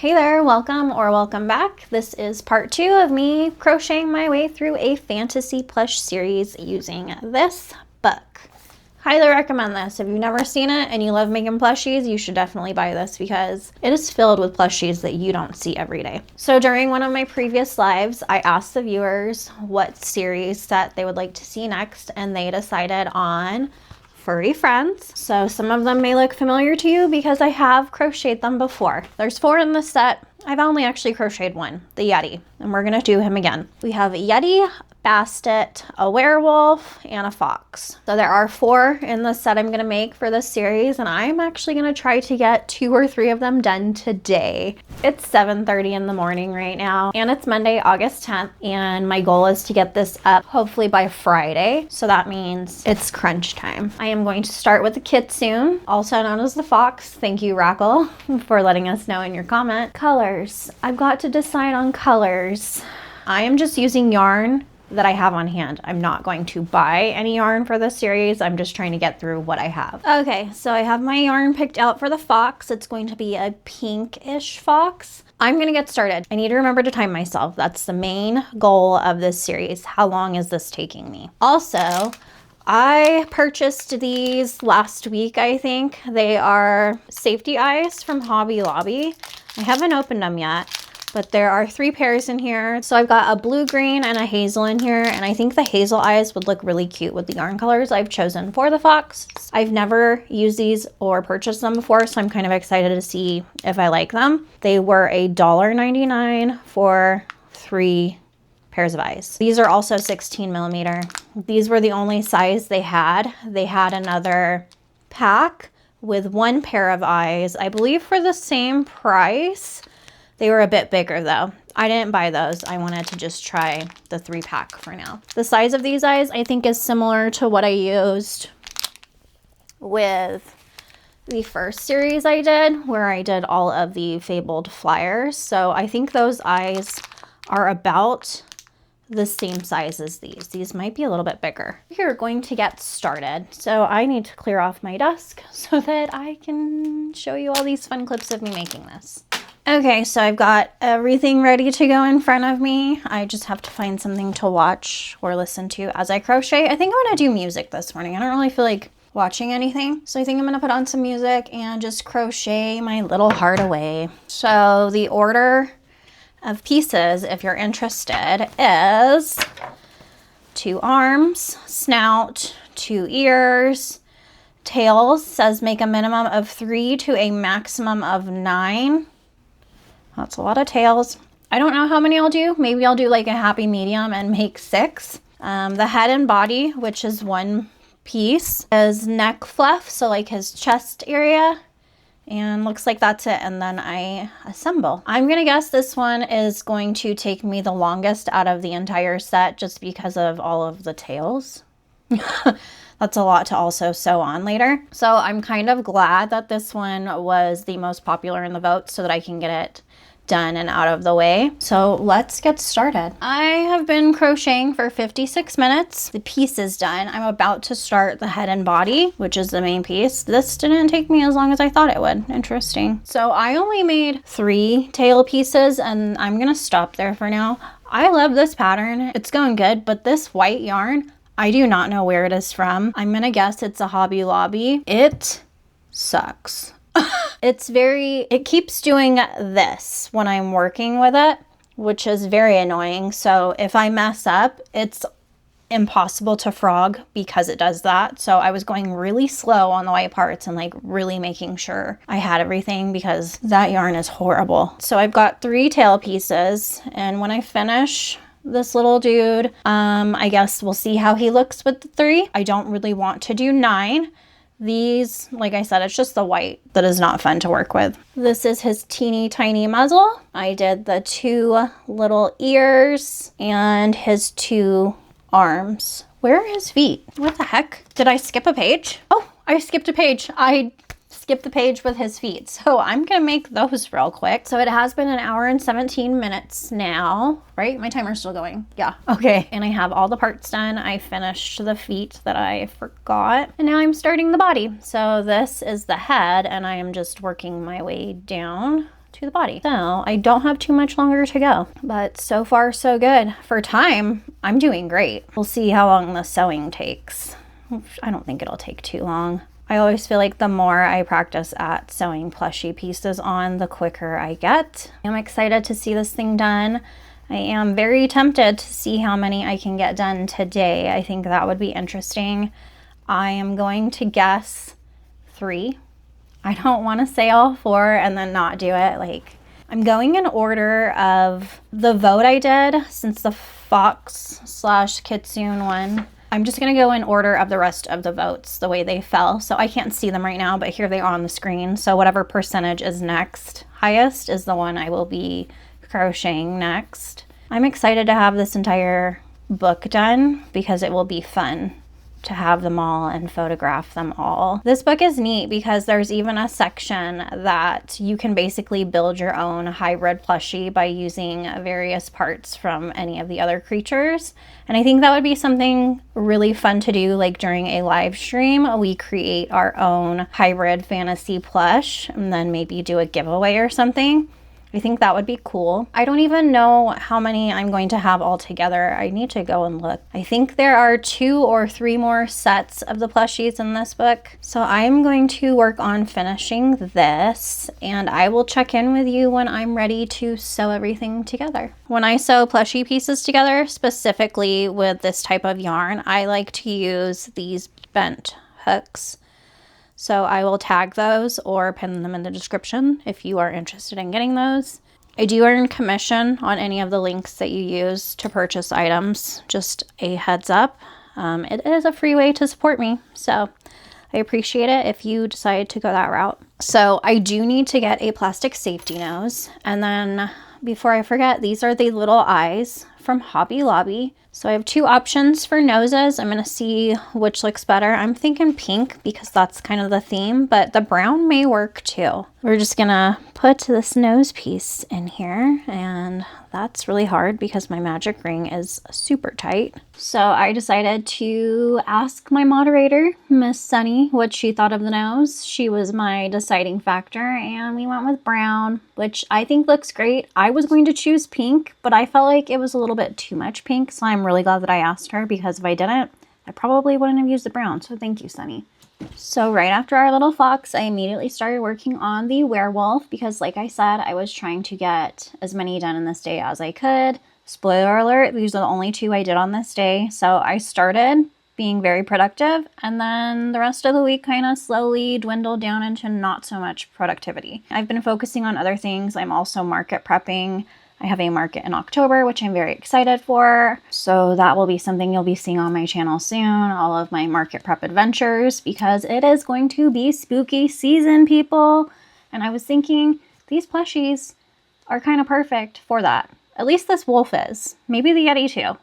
Hey there, welcome or welcome back. This is part 2 of me crocheting my way through a fantasy plush series using this book. Highly recommend this. If you've never seen it and you love making plushies, you should definitely buy this because it is filled with plushies that you don't see every day. So during one of my previous lives, I asked the viewers what series set they would like to see next, and they decided on Furry Friends. So some of them may look familiar to you because I have crocheted them before. There's 4 in this set. I've only actually crocheted one, the Yeti, and we're gonna do him again. We have a Yeti, Bastet, a werewolf, and a fox. So there are 4 in the set I'm gonna make for this series, and I'm actually gonna try to get 2 or 3 of them done today. It's 7:30 in the morning right now, and it's Monday, August 10th, and my goal is to get this up hopefully by Friday, so that means it's crunch time. I am going to start with the kitsune, also known as the fox. Thank you, Rackle, for letting us know in your comment. Colors. I've got to decide on colors. I am just using yarn that I have on hand. I'm not going to buy any yarn for this series. I'm just trying to get through what I have. Okay, so I have my yarn picked out for the fox. It's going to be a pinkish fox. I'm gonna get started. I need to remember to time myself. That's the main goal of this series. How long is this taking me? Also, I purchased these last week, I think. They are safety eyes from Hobby Lobby. I haven't opened them yet, but there are 3 pairs in here. So I've got a blue, green, and a hazel in here, and I think the hazel eyes would look really cute with the yarn colors I've chosen for the fox. I've never used these or purchased them before, so I'm kind of excited to see if I like them. They were $1.99 for 3 pairs of eyes. These are also 16 millimeter. These were the only size they had. They had another pack with 1 pair of eyes, I believe for the same price. They were a bit bigger though. I didn't buy those. I wanted to just try the 3-pack for now. The size of these eyes I think is similar to what I used with the first series I did, where I did all of the fabled flyers. So I think those eyes are about the same size as these. These might be a little bit bigger. We're going to get started. So I need to clear off my desk so that I can show you all these fun clips of me making this. Okay, so I've got everything ready to go in front of me. I just have to find something to watch or listen to as I crochet. I think I'm gonna do music this morning. I don't really feel like watching anything, so I think I'm gonna put on some music and just crochet my little heart away. So the order of pieces, if you're interested, is 2 arms, snout, 2 ears, tails. Says make a minimum of 3 to a maximum of 9. That's a lot of tails. I don't know how many I'll do. Maybe I'll do like a happy medium and make 6. The head and body, which is 1 piece, is neck fluff, so like his chest area. And looks like that's it, and then I assemble. I'm gonna guess this one is going to take me the longest out of the entire set just because of all of the tails. That's a lot to also sew on later. So I'm kind of glad that this one was the most popular in the vote so that I can get it done and out of the way. So let's get started. I have been crocheting for 56 minutes. The piece is done. I'm about to start the head and body, which is the main piece. This didn't take me as long as I thought it would. Interesting. So I only made 3 tail pieces, and I'm gonna stop there for now. I love this pattern. It's going good, but this white yarn, I do not know where it is from. I'm gonna guess it's a Hobby Lobby. It sucks. It keeps doing this when I'm working with it, which is very annoying. So if I mess up, it's impossible to frog because it does that. So I was going really slow on the white parts and like really making sure I had everything because that yarn is horrible. So I've got 3 tail pieces, and when I finish this little dude, I guess we'll see how he looks with the 3. I don't really want to do 9. These, like I said, it's just the white that is not fun to work with. This is his teeny tiny muzzle. I did the 2 little ears and his 2 arms. Where are his feet? What the heck? Did I skip a page? Oh, I skipped a page. I skipped the page with his feet. So I'm gonna make those real quick. So it has been 1 hour and 17 minutes now, right? My timer's still going. Yeah, okay. And I have all the parts done. I finished the feet that I forgot. And now I'm starting the body. So this is the head, and I am just working my way down to the body. So I don't have too much longer to go, but so far so good. For time, I'm doing great. We'll see how long the sewing takes. I don't think it'll take too long. I always feel like the more I practice at sewing plushie pieces on, the quicker I get. I'm excited to see this thing done. I am very tempted to see how many I can get done today. I think that would be interesting. I am going to guess 3. I don't want to say all 4 and then not do it. Like, I'm going in order of the vote I did, since the Fox/Kitsune one. I'm just going to go in order of the rest of the votes, the way they fell. So I can't see them right now, but here they are on the screen. So whatever percentage is next highest is the one I will be crocheting next. I'm excited to have this entire book done because it will be fun to have them all and photograph them all. This book is neat because there's even a section that you can basically build your own hybrid plushie by using various parts from any of the other creatures. And I think that would be something really fun to do, like during a live stream. We create our own hybrid fantasy plush and then maybe do a giveaway or something. I think that would be cool. I don't even know how many I'm going to have all together. I need to go and look. I think there are 2 or 3 more sets of the plushies in this book. So I'm going to work on finishing this, and I will check in with you when I'm ready to sew everything together. When I sew plushie pieces together, specifically with this type of yarn, I like to use these bent hooks. So I will tag those or pin them in the description if you are interested in getting those. I do earn commission on any of the links that you use to purchase items. Just a heads up. It is a free way to support me, so I appreciate it if you decide to go that route. So I do need to get a plastic safety nose. And then before I forget, these are the little eyes from Hobby Lobby. So I have 2 options for noses. I'm going to see which looks better. I'm thinking pink because that's kind of the theme, but the brown may work too. We're just going to put this nose piece in here, and that's really hard because my magic ring is super tight. So I decided to ask my moderator, Miss Sunny, what she thought of the nose. She was my deciding factor, and we went with brown, which I think looks great. I was going to choose pink, but I felt like it was a little bit too much pink, so I'm really glad that I asked her, because if I didn't, I probably wouldn't have used the brown. So thank you, Sunny. So right after our little fox, I immediately started working on the werewolf because, like I said, I was trying to get as many done in this day as I could. Spoiler alert, these are the only 2 I did on this day. So I started being very productive, and then the rest of the week kind of slowly dwindled down into not so much productivity. I've been focusing on other things. I'm also market prepping. I have a market in October, which I'm very excited for. So that will be something you'll be seeing on my channel soon, all of my market prep adventures, because it is going to be spooky season, people. And I was thinking these plushies are kind of perfect for that. At least this wolf is. Maybe the Yeti too.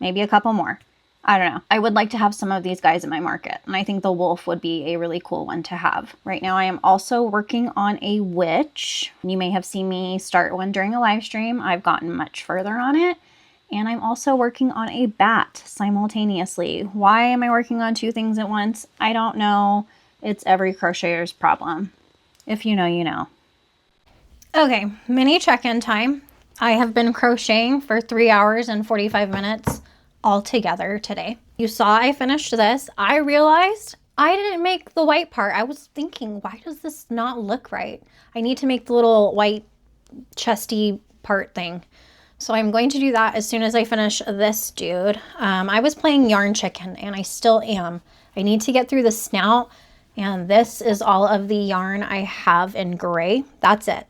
Maybe a couple more. I don't know. I would like to have some of these guys in my market, and I think the wolf would be a really cool one to have. Right now I am also working on a witch. You may have seen me start one during a live stream. I've gotten much further on it. And I'm also working on a bat simultaneously. Why am I working on 2 things at once? I don't know. It's every crocheter's problem. If you know, you know. Okay, mini check-in time. I have been crocheting for 3 hours and 45 minutes all together today. You saw I finished this. I realized I didn't make the white part. I was thinking, why does this not look right? I need to make the little white chesty part thing. So I'm going to do that as soon as I finish this dude. I was playing yarn chicken, and I still am. I need to get through the snout, and this is all of the yarn I have in gray. That's it.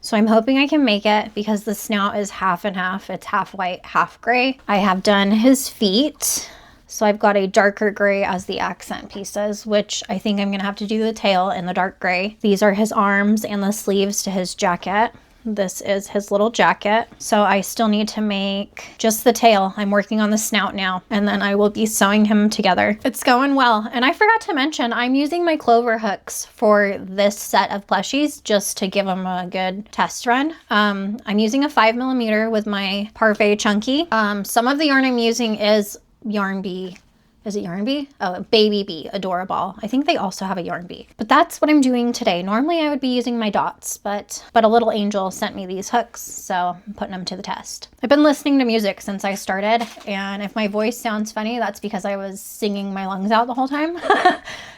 So I'm hoping I can make it because the snout is half and half. It's half white, half gray. I have done his feet. So I've got a darker gray as the accent pieces, which I think I'm gonna have to do the tail in the dark gray. These are his arms and the sleeves to his jacket. This is his little jacket. So I still need to make just the tail. I'm working on the snout now, and then I will be sewing him together. It's going well. And I forgot to mention, I'm using my clover hooks for this set of plushies just to give them a good test run. I'm using a 5mm with my Parfait Chunky. Some of the yarn I'm using is Yarn Bee Is it Yarn Bee? Oh, Baby Bee, Adorable. I think they also have a Yarn Bee. But that's what I'm doing today. Normally I would be using my dots, but a little angel sent me these hooks, so I'm putting them to the test. I've been listening to music since I started, and if my voice sounds funny, that's because I was singing my lungs out the whole time.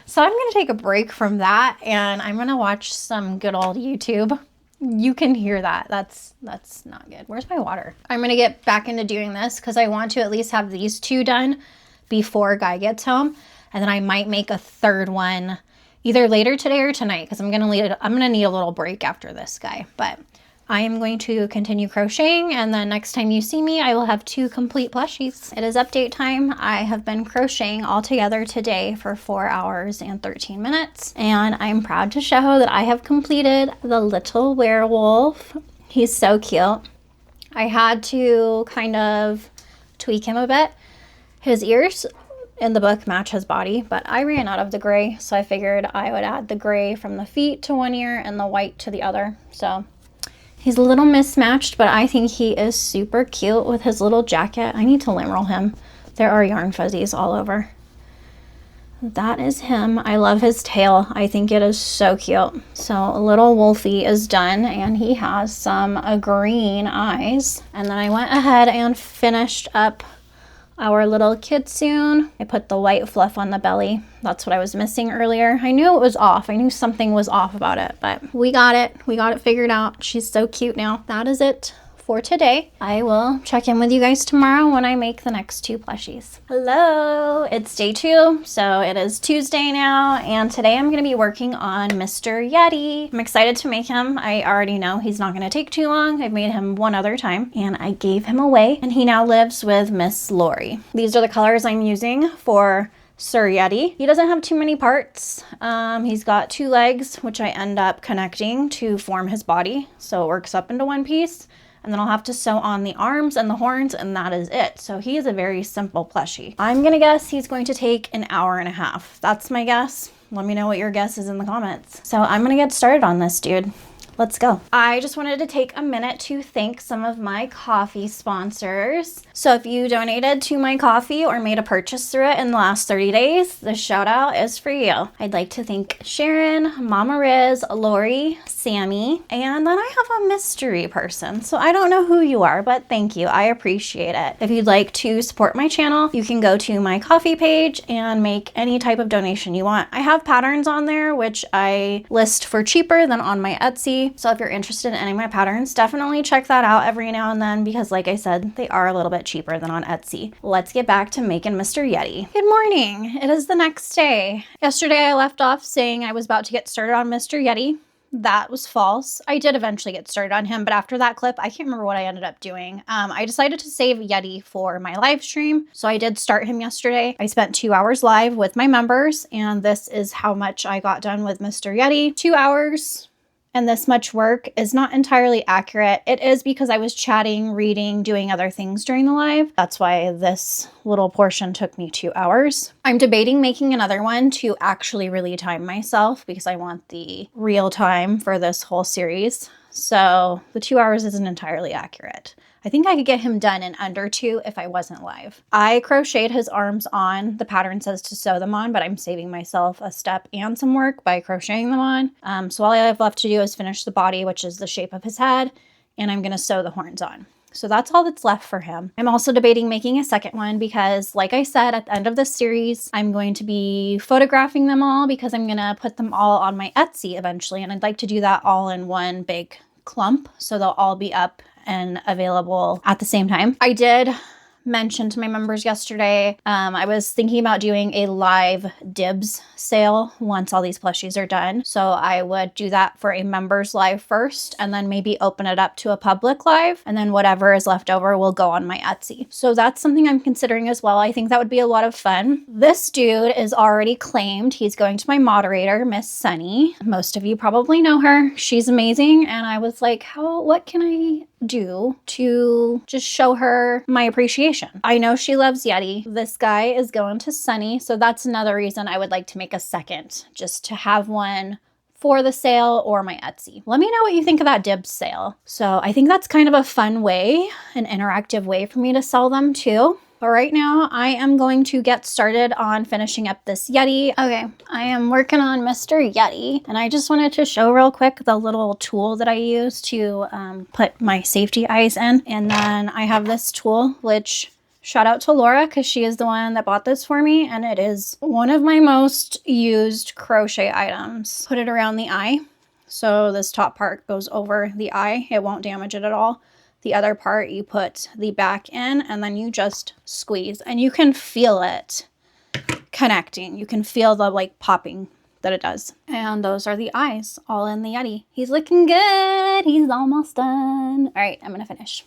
So I'm gonna take a break from that, and I'm gonna watch some good old YouTube. You can hear that. That's not good. Where's my water? I'm gonna get back into doing this because I want to at least have these 2 done before Guy gets home, and then I might make a 3rd one either later today or tonight because I'm gonna need a little break after this guy. But I am going to continue crocheting, and then next time you see me, I will have 2 complete plushies. It is update time. I have been crocheting all together today for 4 hours and 13 minutes, and I'm proud to show that I have completed the little werewolf. He's so cute. I had to kind of tweak him a bit. His ears in the book match his body, but I ran out of the gray, so I figured I would add the gray from the feet to one ear and the white to the other. So he's a little mismatched, but I think he is super cute with his little jacket. I need to limb roll him. There are yarn fuzzies all over. That is him. I love his tail. I think it is so cute. So little Wolfie is done, and he has some green eyes. And then I went ahead and finished up our little kitsune. I put the white fluff on the belly. That's what I was missing earlier. I knew it was off. I knew something was off about it, but we got it. We got it figured out. She's so cute now. That is it for today. I will check in with you guys tomorrow when I make the next 2 plushies. Hello, it's day 2. So it is Tuesday now, and today I'm going to be working on Mr. Yeti. I'm excited to make him. I already know he's not going to take too long. I've made him one other time, and I gave him away, and he now lives with Miss Lori. These are the colors I'm using for Sir Yeti. He doesn't have too many parts. He's got 2 legs, which I end up connecting to form his body, so it works up into one piece. And then I'll have to sew on the arms and the horns, and that is it. So he is a very simple plushie. I'm gonna guess he's going to take an hour and a half. That's my guess. Let me know what your guess is in the comments. So I'm gonna get started on this, dude. Let's go. I just wanted to take a minute to thank some of my coffee sponsors. So if you donated to my coffee or made a purchase through it in the last 30 days, the shout out is for you. I'd like to thank Sharon, Mama Riz, Lori, Sammy, and then I have a mystery person. So I don't know who you are, but thank you. I appreciate it. If you'd like to support my channel, you can go to my coffee page and make any type of donation you want. I have patterns on there, which I list for cheaper than on my Etsy. So if you're interested in any of my patterns, definitely check that out every now and then because like I said, they are a little bit cheaper than on Etsy. Let's get back to making Mr. Yeti. Good morning. It is the next day. Yesterday I left off saying I was about to get started on Mr. Yeti. That was false. I did eventually get started on him, but after that clip, I can't remember what I ended up doing. I decided to save Yeti for my live stream, so I did start him yesterday. I spent 2 hours live with my members, and this is how much I got done with Mr. Yeti. 2 hours. And this much work is not entirely accurate. It is because I was chatting, reading, doing other things during the live. That's why this little portion took me 2 hours. I'm debating making another one to actually really time myself because I want the real time for this whole series. So the 2 hours isn't entirely accurate. I think I could get him done in under 2 if I wasn't live. I crocheted his arms on. The pattern says to sew them on, but I'm saving myself a step and some work by crocheting them on. So all I have left to do is finish the body, which is the shape of his head, and I'm gonna sew the horns on. So that's all that's left for him. I'm also debating making a second one because, like I said, at the end of this series, I'm going to be photographing them all because I'm gonna put them all on my Etsy eventually, and I'd like to do that all in one big clump so they'll all be up and available at the same time. I did mention to my members yesterday, I was thinking about doing a live dibs sale once all these plushies are done. So I would do that for a members live first and then maybe open it up to a public live, and then whatever is left over will go on my Etsy. So that's something I'm considering as well. I think that would be a lot of fun. This dude is already claimed. He's going to my moderator, Miss Sunny. Most of you probably know her. She's amazing. And I was like, what can I do to just show her my appreciation? I know she loves Yeti. This guy is going to Sunny, so that's another reason I would like to make a second, just to have one for the sale or my Etsy. Let me know what you think of that dibs sale. So I think that's kind of a fun way, an interactive way for me to sell them too. But right now, I am going to get started on finishing up this Yeti. Okay, I am working on Mr. Yeti, and I just wanted to show real quick the little tool that I use to put my safety eyes in. And then I have this tool, which shout out to Laura because she is the one that bought this for me, and it is one of my most used crochet items. Put it around the eye. So this top part goes over the eye. It won't damage it at all. The other part, you put the back in and then you just squeeze and you can feel it connecting. You can feel the like popping that it does. And those are the eyes all in the Yeti. He's looking good. He's almost done. All right, I'm gonna finish.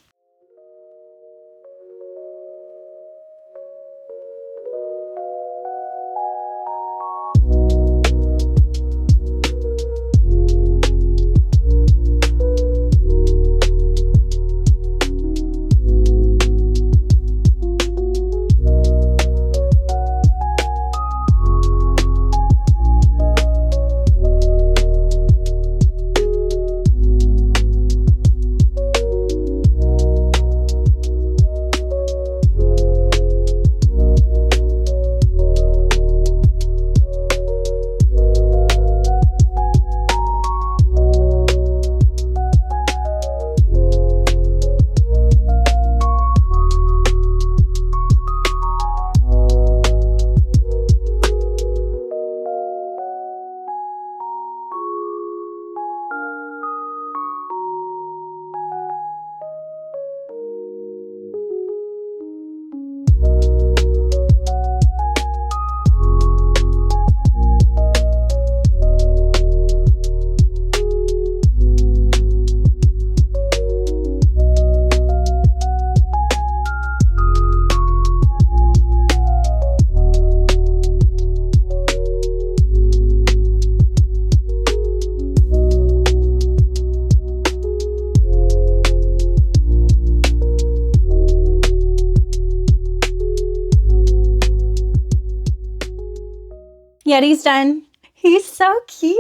Yeti's done. He's so cute.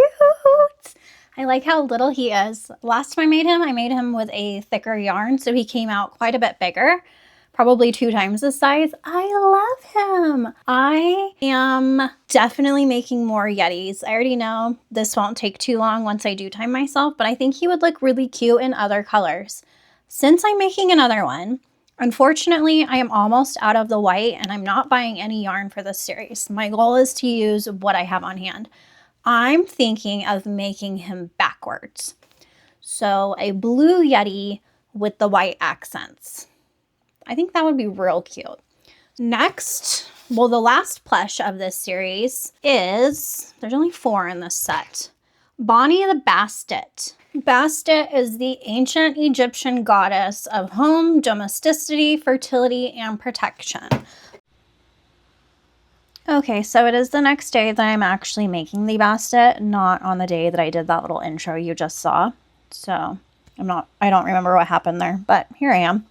I like how little he is. Last time I made him with a thicker yarn, so he came out quite a bit bigger, probably 2 times the size. I love him. I am definitely making more Yetis. I already know this won't take too long once I do time myself, but I think he would look really cute in other colors. Since I'm making another one, unfortunately, I am almost out of the white and I'm not buying any yarn for this series. My goal is to use what I have on hand. I'm thinking of making him backwards. So a blue Yeti with the white accents. I think that would be real cute. Next, well, the last plush of this series is, there's only 4 in this set, Bonnie the Bastet. Bastet is the ancient Egyptian goddess of home, domesticity, fertility, and protection. Okay, so it is the next day that I'm actually making the bastet, not on the day that I did that little intro you just saw. So I don't remember what happened there, but here I am.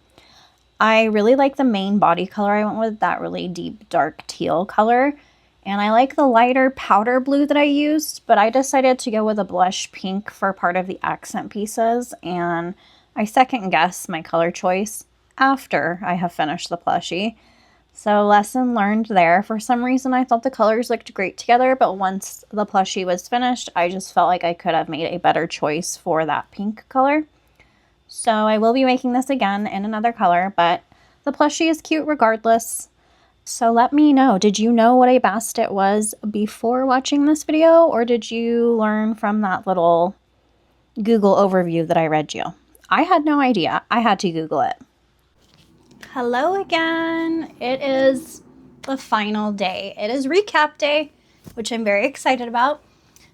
I really like the main body color. I went with that really deep, dark teal color. And I like the lighter powder blue that I used, but I decided to go with a blush pink for part of the accent pieces. And I second guessed my color choice after I have finished the plushie. So lesson learned there. For some reason, I thought the colors looked great together, but once the plushie was finished, I just felt like I could have made a better choice for that pink color. So I will be making this again in another color, but the plushie is cute regardless. So let me know, did you know what a bastet was before watching this video, or did you learn from that little Google overview that I read you? I had no idea. I had to Google it. Hello again. It is the final day. It is recap day, which I'm very excited about.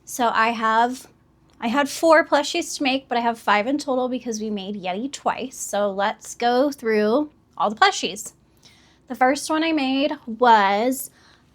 So I had 4 plushies to make, but I have 5 in total because we made Yeti twice. So let's go through all the plushies. The first one I made was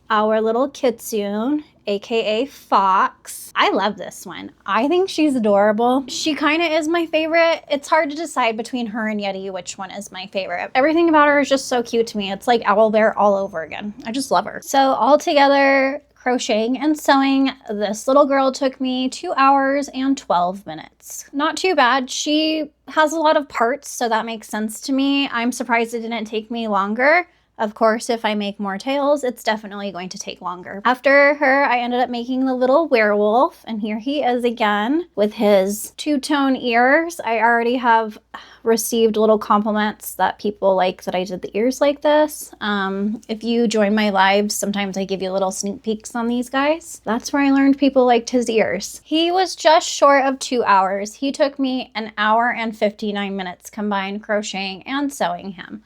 our little kitsune, aka Fox. I love this one. I think she's adorable. She kind of is my favorite. It's hard to decide between her and Yeti which one is my favorite. Everything about her is just so cute to me. It's like Owlbear all over again. I just love her. So all together, crocheting and sewing, this little girl took me 2 hours and 12 minutes. Not too bad. She has a lot of parts, so that makes sense to me. I'm surprised it didn't take me longer. Of course, if I make more tails, it's definitely going to take longer. After her, I ended up making the little werewolf, and here he is again with his two-tone ears. I already have received little compliments that people like that I did the ears like this. If you join my lives, sometimes I give you little sneak peeks on these guys. That's where I learned people liked his ears. He was just short of 2 hours. He took me 1 hour and 59 minutes combined crocheting and sewing him.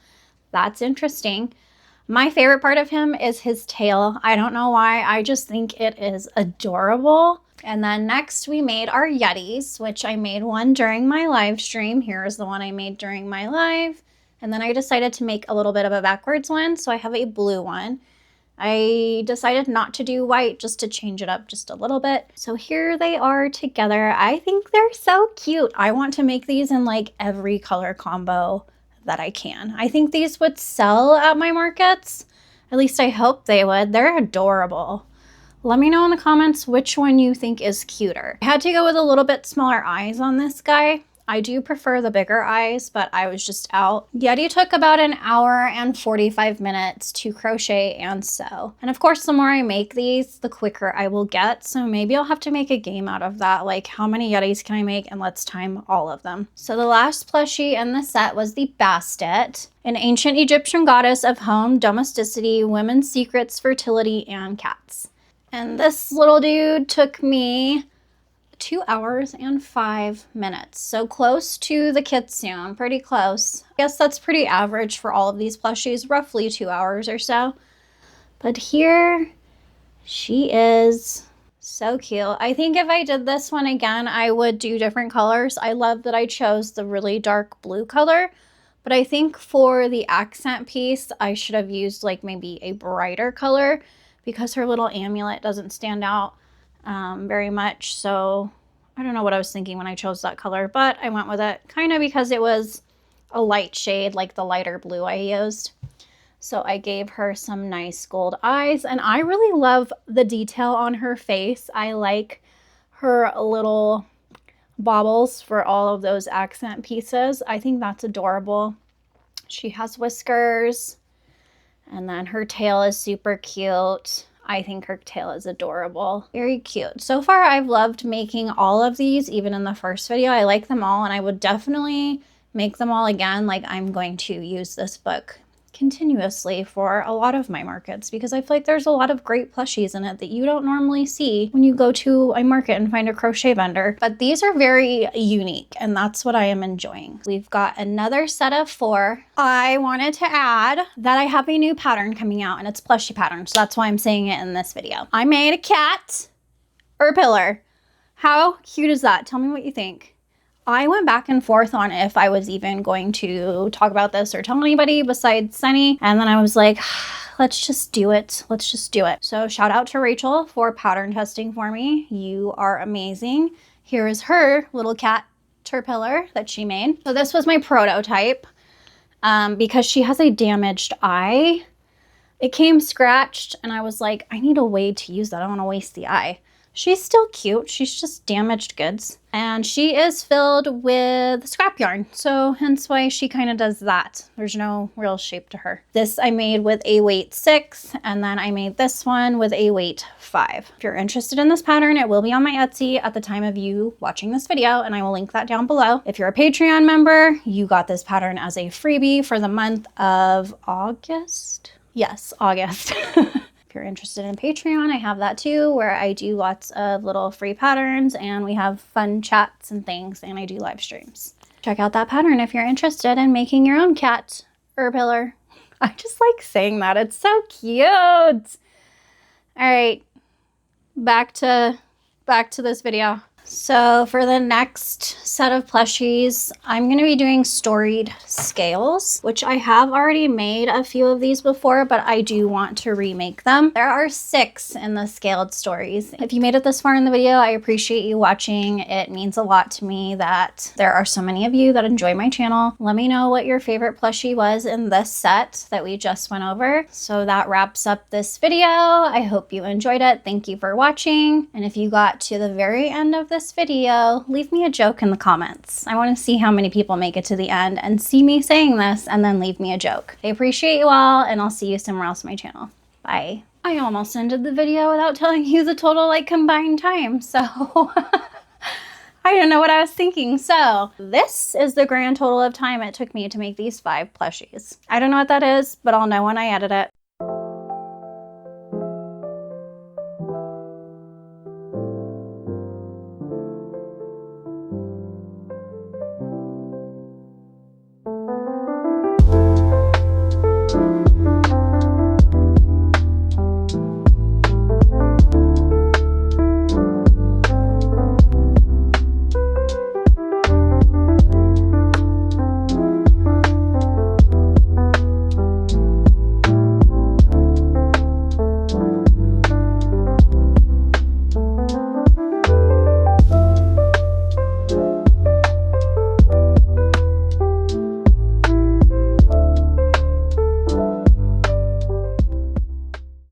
That's interesting. My favorite part of him is his tail. I don't know why. I just think it is adorable. And then next we made our Yetis, which I made one during my live stream. Here is the one I made during my live. And then I decided to make a little bit of a backwards one. So I have a blue one. I decided not to do white just to change it up just a little bit. So here they are together. I think they're so cute. I want to make these in like every color combo that I can. I think these would sell at my markets. At least I hope they would. They're adorable. Let me know in the comments which one you think is cuter. I had to go with a little bit smaller eyes on this guy. I do prefer the bigger eyes, but I was just out. Yeti took about 1 hour and 45 minutes to crochet and sew. And of course, the more I make these, the quicker I will get. So maybe I'll have to make a game out of that. Like, how many Yetis can I make? And let's time all of them. So the last plushie in the set was the Bastet, an ancient Egyptian goddess of home, domesticity, women's secrets, fertility, and cats. And this little dude took me 2 hours and 5 minutes. So close to the kitsune, pretty close. I guess that's pretty average for all of these plushies, roughly 2 hours or so. But here she is, so cute. I think if I did this one again, I would do different colors. I love that I chose the really dark blue color, but I think for the accent piece, I should have used like maybe a brighter color because her little amulet doesn't stand out very much. So I don't know what I was thinking when I chose that color, but I went with it kind of because it was a light shade, like the lighter blue I used. So I gave her some nice gold eyes, and I really love the detail on her face. I like her little baubles for all of those accent pieces. I think that's adorable. She has whiskers, and then her tail is super cute. I think her tail is adorable. Very cute. So far, I've loved making all of these, even in the first video. I like them all, and I would definitely make them all again. Like, I'm going to use this book continuously for a lot of my markets because I feel like there's a lot of great plushies in it that you don't normally see when you go to a market and find a crochet vendor. But these are very unique, and that's what I am enjoying. We've got another set of 4. I wanted to add that I have a new pattern coming out, and it's plushie pattern, so that's why I'm saying it in this video. I made a cat or a pillar. How cute is that? Tell me what you think. I went back and forth on if I was even going to talk about this or tell anybody besides Sunny. And then I was like, let's just do it. Let's just do it. So shout out to Rachel for pattern testing for me. You are amazing. Here is her little cat terpillar that she made. So this was my prototype because she has a damaged eye. It came scratched and I was like, I need a way to use that. I don't want to waste the eye. She's still cute. She's just damaged goods. And she is filled with scrap yarn. So hence why she kind of does that. There's no real shape to her. This I made with a weight 6. And then I made this one with a weight 5. If you're interested in this pattern, it will be on my Etsy at the time of you watching this video. And I will link that down below. If you're a Patreon member, you got this pattern as a freebie for the month of August. Yes, August. If you're interested in Patreon, I have that too, where I do lots of little free patterns and we have fun chats and things, and I do live streams. Check out that pattern if you're interested in making your own cat or pillar. I just like saying that. It's so cute. All right, back to this video. So for the next set of plushies, I'm going to be doing storied scales, which I have already made a few of these before, but I do want to remake them. There are 6 in the scaled stories. If you made it this far in the video, I appreciate you watching. It means a lot to me that there are so many of you that enjoy my channel. Let me know what your favorite plushie was in this set that we just went over. So that wraps up this video. I hope you enjoyed it. Thank you for watching. And if you got to the very end of this this video, leave me a joke in the comments. I want to see how many people make it to the end and see me saying this and then leave me a joke. I appreciate you all, and I'll see you somewhere else on my channel. Bye. I almost ended the video without telling you the total like combined time, so I don't know what I was thinking. So this is the grand total of time it took me to make these 5 plushies. I don't know what that is, but I'll know when I edit it.